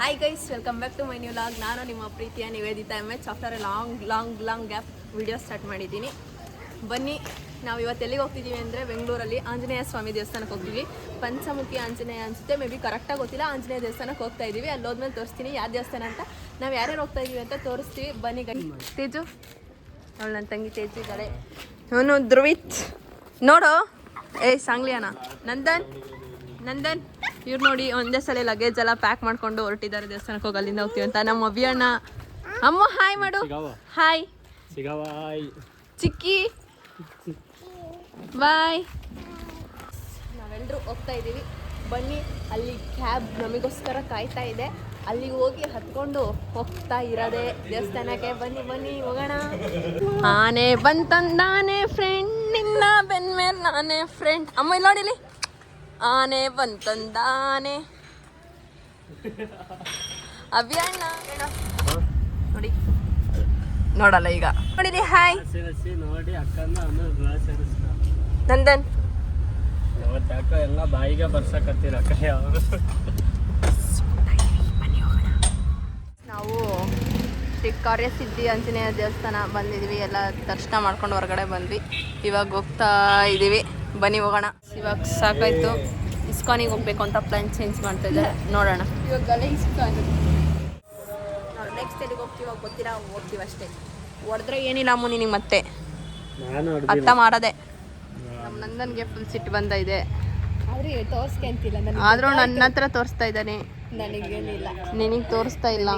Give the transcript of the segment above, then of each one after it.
Hi guys, welcome back to my new log. ನಾನು ನಿಮ್ಮ ಪ್ರೀತಿಯ Nivedita MH. After a long gap video start ಮಾಡಿದ್ದೀನಿ. ಬನ್ನಿ, ನಾವು ಇವತ್ತು ಎಲ್ಲಿಗೆ ಹೋಗ್ತಿದ್ದೀವಿ ಅಂದರೆ ಬೆಂಗಳೂರಲ್ಲಿ ಆಂಜನೇಯ ಸ್ವಾಮಿ ದೇವಸ್ಥಾನಕ್ಕೆ ಹೋಗ್ತೀವಿ. ಪಂಚಮುಖಿ ಆಂಜನೇಯ ಅನಿಸುತ್ತೆ, ಮೇ ಬಿ ಕರೆಕ್ಟಾಗಿ ಗೊತ್ತಿಲ್ಲ. ಆಂಜನೇಯ ದೇವಸ್ಥಾನಕ್ಕೆ ಹೋಗ್ತಾ ಇದ್ದೀವಿ. ಅಲ್ಲಿ ಹೋದ್ಮೇಲೆ ತೋರಿಸ್ತೀನಿ ಯಾವ ದೇವಸ್ಥಾನ ಅಂತ, ನಾವು ಯಾರ್ಯಾರು ಹೋಗ್ತಾ ಇದ್ದೀವಿ ಅಂತ ತೋರಿಸ್ತೀವಿ. ಬನ್ನಿ ಗೈ. ತೇಜು, ಅವಳು ನನ್ನ ತಂಗಿ ತೇಜು ಇದ್ದಾಳೆ. ಅವನು ಧ್ರುವಿತ್ ನೋಡು, ಸಾಂಗ್ಲಿಯಾನ ನಂದನ್ ಇವ್ರು ನೋಡಿ ಒಂದೇ ಸಲ ಲಗೇಜ್ ಎಲ್ಲ ಪ್ಯಾಕ್ ಮಾಡ್ಕೊಂಡು ಹೊರಟಿದ್ದಾರೆ ದೇವಸ್ಥಾನಕ್ಕೆ ಹೋಗಿ ಅಲ್ಲಿಂದ ಹೋಗ್ತೀವಿ ಅಂತ. ನಮ್ಮ ಅಭಿಯಣ್ಣ ಅಮ್ಮ ಹಾಯ್ ಮಾಡು. ಹಾಯ್ ಚಿಕ್ಕಿ, ಬಾಯ್. ನಾವೆಲ್ಲರೂ ಹೋಗ್ತಾ ಇದ್ದೀವಿ. ಬನ್ನಿ, ಅಲ್ಲಿ ಕ್ಯಾಬ್ ನಮಗೋಸ್ಕರ ಕಾಯ್ತಾ ಇದೆ. ಅಲ್ಲಿಗೆ ಹೋಗಿ ಹತ್ಕೊಂಡು ಹೋಗ್ತಾ ಇರೋದೆ ದೇವಸ್ಥಾನಕ್ಕೆ. ಬನ್ನಿ ಹೋಗೋಣ. ಆನೆ ಬಂತಂದಾನೆ ಫ್ರೆಂಡ್, ನಿನ್ನ ಬೆನ್ಮೇಲೆ ನಾನೇ ಫ್ರೆಂಡ್. ಅಮ್ಮ ಇಲ್ಲಿ ನೋಡಿಲಿ, ಆನೆ ಬಂತಂದಾನೆ. ಅಭಿಯಣ್ಣ ನೋಡಿ, ನೋಡಲ್ಲ ಈಗ ನೋಡಿಲಿ. ಹಾಯ್ ನಂದನ್. ಎಲ್ಲ ಬಾಯಿಗೆ ಬರ್ಸಕತ್ತೀರ ನಾವು ಶ್ರೀ ಕಾರ್ಯಸಿದ್ಧಿ ಆಂಜನೇಯ ದೇವಸ್ಥಾನ ಬಂದಿದ್ವಿ. ಎಲ್ಲ ದರ್ಶನ ಮಾಡ್ಕೊಂಡು ಹೊರಗಡೆ ಬಂದ್ವಿ. ಇವಾಗ ಹೋಗ್ತಾ ಇದ್ದೀವಿ. ಬನ್ನಿ ಹೋಗೋಣ. ಇವಾಗ ಸಾಕಾಯ್ತು, ಇಸ್ಕಾನಿಗೆ ಹೋಗ್ಬೇಕು ಅಂತ ಪ್ಲಾನ್ ಚೇಂಜ್ ಮಾಡ್ತಾ ಇದ್ದಾರೆ. ನೋಡೋಣ ಇವಾಗ ಇಸ್ಕಾನ್. ನೆಕ್ಸ್ಟ್ ಎಲ್ಲಿಗೆ ಹೋಗ್ತೀವಿ ಗೊತ್ತಿಲ್ಲ, ಹೋಗ್ತೀವಿ ಅಷ್ಟೇ. ಹೊಡೆದ್ರೆ ಏನಿಲ್ಲ ಅಮ್ಮು ನಿನಗೆ ಮತ್ತೆ ಅರ್ಥ ಮಾಡದೆ. ನಮ್ಮ ನಂದನ್ಗೆ ಫುಲ್ ಸಿಟ್ಟು ಬಂದ ಇದೆ. ಆದ್ರೂ ನನ್ನ ಹತ್ರ ತೋರಿಸ್ತಾ ಇದ್ದಾನೆ, ನನಗೇನಿಲ್ಲ. ನಿನಗೆ ತೋರಿಸ್ತಾ ಇಲ್ಲ.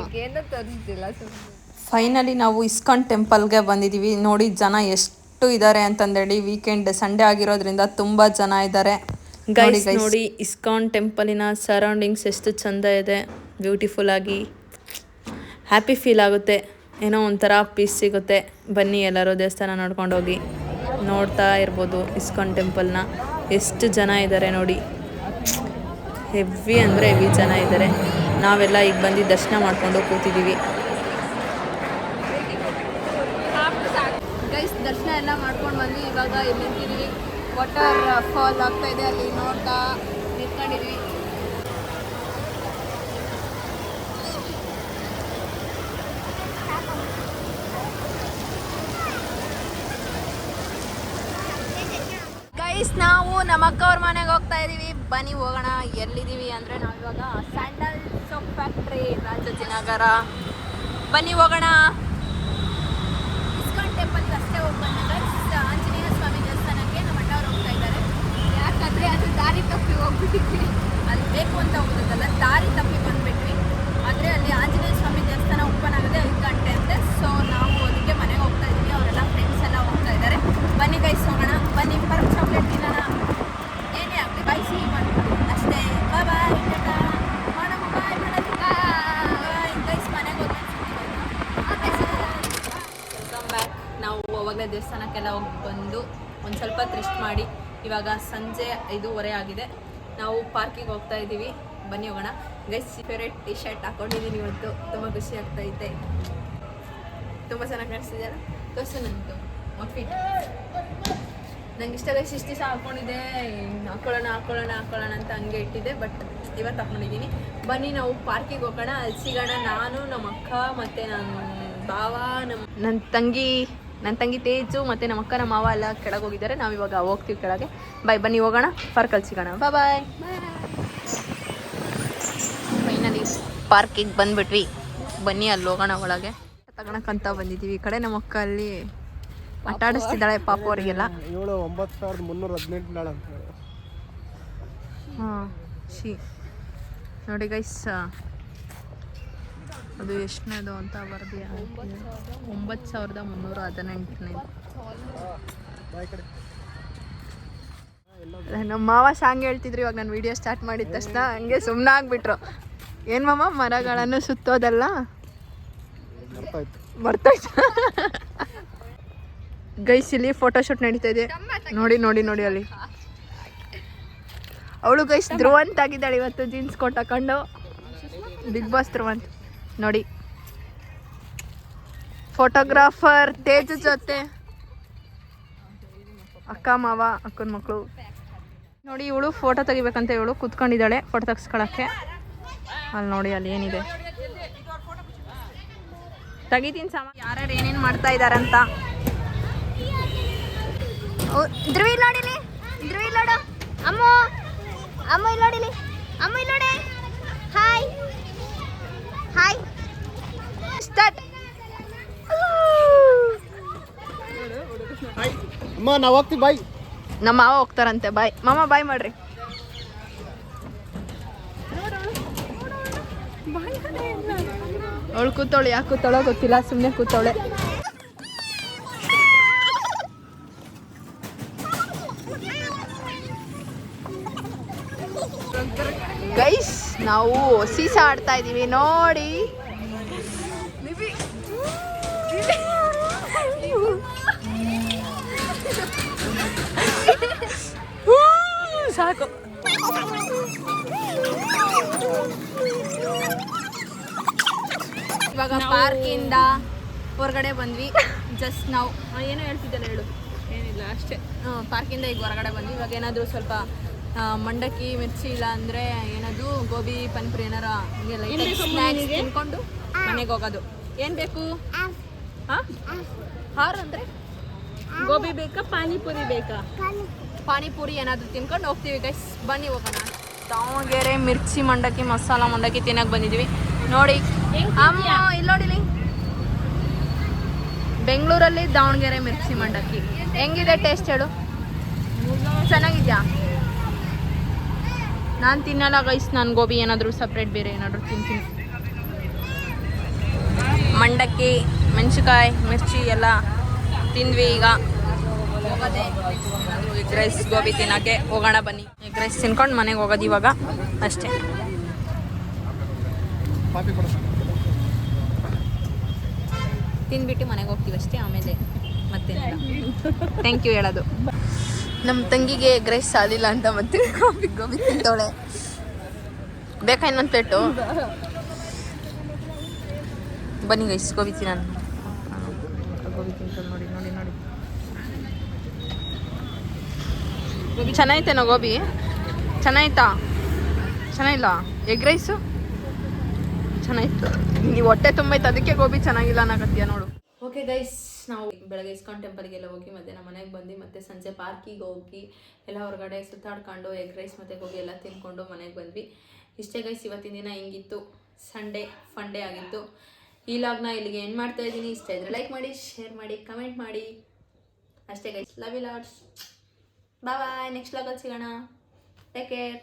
ಫೈನಲಿ ನಾವು ಇಸ್ಕಾನ್ ಟೆಂಪಲ್ಗೆ ಬಂದಿದ್ದೀವಿ. ನೋಡಿ ಜನ ಎಷ್ಟು ಇದ್ದಾರೆ ಅಂತಂದೇಳಿ. ವೀಕೆಂಡ್ ಸಂಡೇ ಆಗಿರೋದ್ರಿಂದ ತುಂಬ ಜನ ಇದ್ದಾರೆ. ಗೈಸ್ ನೋಡಿ, ಇಸ್ಕಾನ್ ಟೆಂಪಲಿನ ಸರೌಂಡಿಂಗ್ಸ್ ಎಷ್ಟು ಚಂದ ಇದೆ. ಬ್ಯೂಟಿಫುಲ್ ಆಗಿ ಹ್ಯಾಪಿ ಫೀಲ್ ಆಗುತ್ತೆ. ಏನೋ ಒಂಥರ ಪೀಸ್ ಸಿಗುತ್ತೆ. ಬನ್ನಿ ಎಲ್ಲರೂ ದೇವಸ್ಥಾನ ನೋಡ್ಕೊಂಡು ಹೋಗಿ. ನೋಡ್ತಾ ಇರ್ಬೋದು ಇಸ್ಕಾನ್ ಟೆಂಪಲ್ನ. ಎಷ್ಟು ಜನ ಇದ್ದಾರೆ ನೋಡಿ, ಹೆವಿ ಅಂದರೆ ಹೆವಿ ಜನ ಇದ್ದಾರೆ. ನಾವೆಲ್ಲ ಈಗ ಬಂದು ದರ್ಶನ ಮಾಡ್ಕೊಂಡು ಕೂತಿದ್ದೀವಿ. ಗೈಸ್ ದರ್ಶನ ಎಲ್ಲ ಮಾಡ್ಕೊಂಡು ಬಂದ್ವಿ. ಇವಾಗ ಇಲ್ಲಿ ನಿಂತಿದ್ದೀವಿ. ವಾಟರ್ ಫಾಲ್ ಆಗ್ತಾ ಇದೆ, ಅಲ್ಲಿ ನೋಡ್ತಾ ನಿಂತ್ಕೊಂಡಿದ್ವಿ. ಗೈಸ್ ನಾವು ನಮ್ಮ ಅಕ್ಕ ಅವ್ರ ಮನೆಗೆ ಹೋಗ್ತಾ ಇದ್ದೀವಿ. ಬನ್ನಿ ಹೋಗೋಣ. ಎಲ್ಲಿದ್ದೀವಿ ಅಂದರೆ ನಾವಿವಾಗ ಸ್ಯಾಂಡಲ್ ಸೋಪ್ ಫ್ಯಾಕ್ಟ್ರಿ, ರಾಜಾಜಿನಗರ. ಬನ್ನಿ ಹೋಗೋಣ. ಇಸ್ಕಾನ್ ಟೆಂಪಲ್ಗೆ ಅಷ್ಟೇ ಹೋಗಿ ಬಂದ ಆಂಜನೇಯ ಸ್ವಾಮಿ ದೇವಸ್ಥಾನಕ್ಕೆ ನಮ್ಮ ಅಣ್ಣ ಅವ್ರು ಹೋಗ್ತಾ ಇದ್ದಾರೆ. ಯಾಕಂದರೆ ಅದು ದಾರಿ ತಪ್ಪಿ ಹೋಗ್ಬಿಟ್ಟಿದ್ವಿ. ಅದು ಬೇಕು ಅಂತ ಹೋಗೋದಲ್ಲ, ದಾರಿ ತಪ್ಪಿ ಬಂದುಬಿಟ್ವಿ. ಆದರೆ ಅಲ್ಲಿ ಆಂಜನೇಯ ಸ್ವಾಮಿ ದೇವಸ್ಥಾನ ಓಪನ್ ಆಗಿದೆ 5 ಗಂಟೆ ಅಂತೆ. ಸೊ ನಾವು ಅದಕ್ಕೆ ಮನೆಗೆ ಹೋಗ್ತಾ ಇದ್ದೀವಿ. ಅವರೆಲ್ಲ ಫ್ರೆಂಡ್ಸ್ ಎಲ್ಲ ಹೋಗ್ತಾ ಇದ್ದಾರೆ. ಬನ್ನಿ ಗೈಸ್ ಹೋಗೋಣ. ಬನ್ನಿ ಪರ್ ಚಾಕ್ಲೇಟ್ ತಿನ್ನೋಣ. ಏನೇ ಆಗಲಿ ಬಾಯ್ ಸಿಹಿ ಮಾಡ್ತೀವಿ ಅಷ್ಟೇ. ಬಾಯ್ ಬಾಯ್ ಮಾಡೋಣ. ಬಾಯ್ ಗೈಸ್ ಮನೆಗೆ ವೆಲ್ಕಮ್ ಬ್ಯಾಕ್. ನಾವು ಅವಾಗಲೇ ದೇವಸ್ಥಾನಕ್ಕೆಲ್ಲ ಹೋಗಿ ಬಂದು ಒಂದು ಸ್ವಲ್ಪ ರೆಸ್ಟ್ ಮಾಡಿ ಇವಾಗ ಸಂಜೆ 5:30 ಆಗಿದೆ. ನಾವು ಪಾರ್ಕಿಗೆ ಹೋಗ್ತಾ ಇದ್ದೀವಿ. ಬನ್ನಿ ಹೋಗೋಣ. ಗೈಸ್ ಫೇವ್ರೇಟ್ ಟಿ ಶರ್ಟ್ ಹಾಕೊಂಡಿದ್ದೀನಿ ಇವತ್ತು. ತುಂಬ ಖುಷಿ ಆಗ್ತಾಯಿದೆ. ತುಂಬ ಚೆನ್ನಾಗಿ ಕಾಣಿಸ್ತಿದೆಯಲ್ಲ. ತೋರಿಸು ನಂದು ಔಟ್ಫಿಟ್. ನಂಗೆ ಇಷ್ಟ ಗೈಸ್. ಇಷ್ಟು ದಿವಸ ಹಾಕ್ಕೊಂಡಿದ್ದೆ, ಹಾಕೊಳ್ಳೋಣ ಅಂತ ಹಂಗೆ ಇಟ್ಟಿದ್ದೆ. ಬಟ್ ಇವತ್ತು ಹಾಕ್ಕೊಂಡಿದ್ದೀನಿ. ಬನ್ನಿ ನಾವು ಪಾರ್ಕಿಗೆ ಹೋಗೋಣ. ಅಲ್ಲಿ ಸಿಗೋಣ. ನಾನು, ನಮ್ಮ ಅಕ್ಕ ಮತ್ತು ನನ್ನ ಭಾವ, ನನ್ನ ತಂಗಿ ತೇಜು ಮತ್ತು ನಮ್ಮ ಅಕ್ಕ, ನಮ್ಮ ಮಾವ ಎಲ್ಲ ಕೆಳಗೆ ಹೋಗಿದ್ದಾರೆ. ನಾವು ಇವಾಗ ಹೋಗ್ತೀವಿ ಕೆಳಗೆ. ಬನ್ನಿ ಹೋಗೋಣ. ಪಾರ್ಕಲ್ಲಿ ಸಿಗೋಣ. ಬಾಯ್. ಫೈನಲಿ ಪಾರ್ಕಿಗೆ ಬಂದುಬಿಟ್ವಿ. ಬನ್ನಿ ಅಲ್ಲಿ ಹೋಗೋಣ. ಒಳಗೆ ತಗೊಳಕ್ಕಂತ ಬಂದಿದ್ದೀವಿ. ಈ ಕಡೆ ನಮ್ಮ ಅಕ್ಕ ಅಲ್ಲಿ ಆಟ ಆಡಿಸ್ತಿದ್ದಾಳೆ ಪಾಪ ಅವರಿಗೆಲ್ಲ. 9,318 ಹಾಂ ನೋಡಿ ಗೈಸ್, ಅದು ಎಷ್ಟನೇದು ಅಂತ ಬರ್ದಿಯಾ? 9,318. ನಮ್ಮ ಮಾವ ಸಾಂಗ್ ಹೇಳ್ತಿದ್ರು. ಇವಾಗ ನಾನು ವಿಡಿಯೋ ಸ್ಟಾರ್ಟ್ ಮಾಡಿದ ತಕ್ಷಣ ಹಂಗೆ ಸುಮ್ಮನೆ ಆಗ್ಬಿಟ್ರು. ಏನು ಮಾಮ, ಮರಗಳನ್ನು ಸುತ್ತೋದಲ್ಲ ಬರ್ತಾಯ್ತು. ಗೈಸ್ ಇಲ್ಲಿ ಫೋಟೋಶೂಟ್ ನಡೀತಾ ಇದೆ. ನೋಡಿ ಅಲ್ಲಿ ಅವಳು ಗೈಸ್ ಧ್ರುವಂತ್ ಆಗಿದ್ದಾಳೆ ಇವತ್ತು. ಜೀನ್ಸ್ ಕೋಟ್ ಹಾಕೊಂಡು ಬಿಗ್ ಬಾಸ್ ಧ್ರುವಂತ್ ನೋಡಿ. ಫೋಟೋಗ್ರಾಫರ್ ತೇಜು ಜೊತೆ ಅಕ್ಕ ಮಾವ, ಅಕ್ಕನ ಮಕ್ಕಳು ನೋಡಿ. ಇವಳು ಫೋಟೋ ತೆಗಿಬೇಕಂತ ಇವಳು ಕೂತ್ಕೊಂಡಿದ್ದಾಳೆ ಫೋಟೋ ತೆಗಿಸ್ಕೊಳಕ್ಕೆ. ಅಲ್ಲಿ ನೋಡಿ ಅಲ್ಲಿ ಏನಿದೆ ತೆಗಿತೀನಿ ಸಾಮಾನು. ಯಾರ್ಯಾರು ಏನೇನು ಮಾಡ್ತಾ ಇದ್ದಾರೆ ಅಂತ. ಧ್ರುವಿ ಇಲ್ಲಿ ನೋಡಿಲಿ, ಧ್ರುವಿ ಇಲ್ಲಿ ನೋಡು. ಅಮ್ಮು ಅಮ್ಮು ಇಲ್ಲಿ ನೋಡಿಲಿ, ಅಮ್ಮು ಇಲ್ಲಿ ನೋಡಿ. Hi hi start. ಅಮ್ಮ ನಾವು ಹೋಗ್ತೀವಿ ಬಾಯ್. ನಮ್ಮ ಮಾವ ಹೋಗ್ತಾರಂತೆ. ಬಾಯ್ ಮಾಮ, ಬಾಯ್ ಮಾಡ್ರಿ. ಅವಳು ಕೂತವಳು, ಯಾಕೆ ಕೂತವಳೋ ಗೊತ್ತಿಲ್ಲ, ಸುಮ್ಮನೆ ಕೂತವಳೆ. ಗೈಸ್ ನಾವು ಸೀಸಾ ಆಡ್ತಾ ಇದೀವಿ ನೋಡಿ. ಸಾಕು. ಇವಾಗ ಪಾರ್ಕಿಂದ ಹೊರಗಡೆ ಬಂದ್ವಿ. ಜಸ್ಟ್ ನಾವು ಏನೋ ಹೇಳ್ತಿದ್ದಲ್ಲ, ಹೇಳು. ಏನಿಲ್ಲ ಅಷ್ಟೇ. ಪಾರ್ಕಿಂದ ಈಗ ಹೊರಗಡೆ ಬಂದ್ವಿ. ಇವಾಗ ಏನಾದರೂ ಸ್ವಲ್ಪ ಮಂಡಕ್ಕಿ, ಮಿರ್ಚಿ, ಇಲ್ಲ ಅಂದರೆ ಏನಾದರೂ ಗೋಬಿ, ಪಾನಿಪುರಿ ಏನಾರ ಸ್ನ್ಯಾಕ್ಸ್ ತಿನ್ಕೊಂಡು ಮನೆಗೆ ಹೋಗೋದು. ಏನು ಬೇಕು? ಹಾರು ಅಂದರೆ ಗೋಬಿ ಬೇಕಾ, ಪಾನಿಪುರಿ ಬೇಕಾ? ಪಾನಿಪುರಿ ಏನಾದರೂ ತಿನ್ಕೊಂಡು ಹೋಗ್ತೀವಿ ಗೈಸ್. ಬನ್ನಿ ಹೋಗೋಣ. ದಾವಣಗೆರೆ ಮಿರ್ಚಿ ಮಂಡಕ್ಕಿ, ಮಸಾಲ ಮಂಡಕ್ಕಿ ತಿನ್ನಕ್ಕೆ ಬಂದಿದ್ದೀವಿ ನೋಡಿ. ಅಮ್ಮ ಇಲ್ಲಿ ನೋಡಿಲಿ, ಬೆಂಗಳೂರಲ್ಲಿ ದಾವಣಗೆರೆ ಮಿರ್ಚಿ ಮಂಡಕ್ಕಿ ಹೆಂಗಿದೆ ಟೇಸ್ಟ್ ಹೇಳು? ಚೆನ್ನಾಗಿದ್ಯಾ? ನಾನು ತಿನ್ನಲ್ಲ ಗೈಸ್, ನಾನು ಗೋಬಿ ಏನಾದರೂ ಸಪ್ರೇಟ್ ಬೇರೆ ಏನಾದರೂ ತಿಂತೀನಿ. ಮಂಡಕ್ಕಿ, ಮೆಣಸಿನ್ಕಾಯಿ, ಮಿರ್ಚಿ ಎಲ್ಲ ತಿಂದ್ವಿ. ಈಗ ಹೋಗೋದೆ ಎಗ್ ರೈಸ್, ಗೋಬಿ ತಿನ್ನೋಕ್ಕೆ ಹೋಗೋಣ ಬನ್ನಿ. ಎಗ್ ರೈಸ್ ತಿನ್ಕೊಂಡು ಮನೆಗೆ ಹೋಗೋದು ಇವಾಗ ಅಷ್ಟೇ. ತಿಂದ್ಬಿಟ್ಟು ಮನೆಗೆ ಹೋಗ್ತೀವಿ ಅಷ್ಟೇ, ಆಮೇಲೆ ಮತ್ತೇನಿಲ್ಲ. ಥ್ಯಾಂಕ್ ಯು ಹೇಳೋದು. ನಮ್ಮ ತಂಗಿಗೆ ಎಗ್ ರೈಸ್ ಸಾಲಿಲ್ಲ ಅಂತ ಮತ್ತೆ ಗೋಬಿ ತಿಂತವಳೆ. ಬೇಕಾ ಇನ್ನೊಂದು ಪ್ಲೇಟು? ಬನ್ನಿ ಗೈಸ್, ಗೋಬಿ ತಿನ್ನೋಣ. ಗೋಬಿ ತಿಂತಳು ನೋಡಿ ನೋಡಿ ನೋಡಿ. ಗೋಬಿ ಚೆನ್ನಾಗಿತ್ತೇನೋ? ಗೋಬಿ ಚೆನ್ನಾಗಿತ್ತಾ? ಚೆನ್ನಾಗಿಲ್ಲ? ಎಗ್ ರೈಸು ಚೆನ್ನಾಗಿತ್ತು. ನೀವು ಹೊಟ್ಟೆ ತುಂಬೈತೆ ಅದಕ್ಕೆ ಗೋಬಿ ಚೆನ್ನಾಗಿಲ್ಲ ಅನ್ನಕತ್ತೀಯ ನೋಡು. ಓಕೆ ಗೈಸ್, ನಾವು ಬೆಳಗ್ಗೆ ಇಸ್ಕಾನ್ ಟೆಂಪಲ್ಗೆಲ್ಲ ಹೋಗಿ ಮತ್ತೆ ನಮ್ಮ ಮನೆಗೆ ಬಂದು ಮತ್ತೆ ಸಂಜೆ ಪಾರ್ಕಿಗೆ ಹೋಗಿ ಎಲ್ಲ ಹೊರಗಡೆ ಸುತ್ತಾಡ್ಕೊಂಡು ಎಗ್ ರೈಸ್ ಮತ್ತು ಗೋಬಿ ಎಲ್ಲ ತಿನ್ಕೊಂಡು ಮನೆಗೆ ಬಂದ್ವಿ. ಇಷ್ಟೇ ಗೈಸ್, ಇವತ್ತಿನ ದಿನ ಹಿಂಗಿತ್ತು. ಸಂಡೇ ಫಂಡೇ ಆಗಿತ್ತು. ಈ ಲಾಗ್ನ ಇಲ್ಲಿಗೆ ಏನು ಮಾಡ್ತಾ ಇದ್ದೀನಿ. ಇಷ್ಟ ಇದ್ರೆ ಲೈಕ್ ಮಾಡಿ, ಶೇರ್ ಮಾಡಿ, ಕಮೆಂಟ್ ಮಾಡಿ. ಅಷ್ಟೇ guys. Love you lots. Bye bye. Next ಲಾಗಲ್ಲಿ ಸಿಗೋಣ. Take care.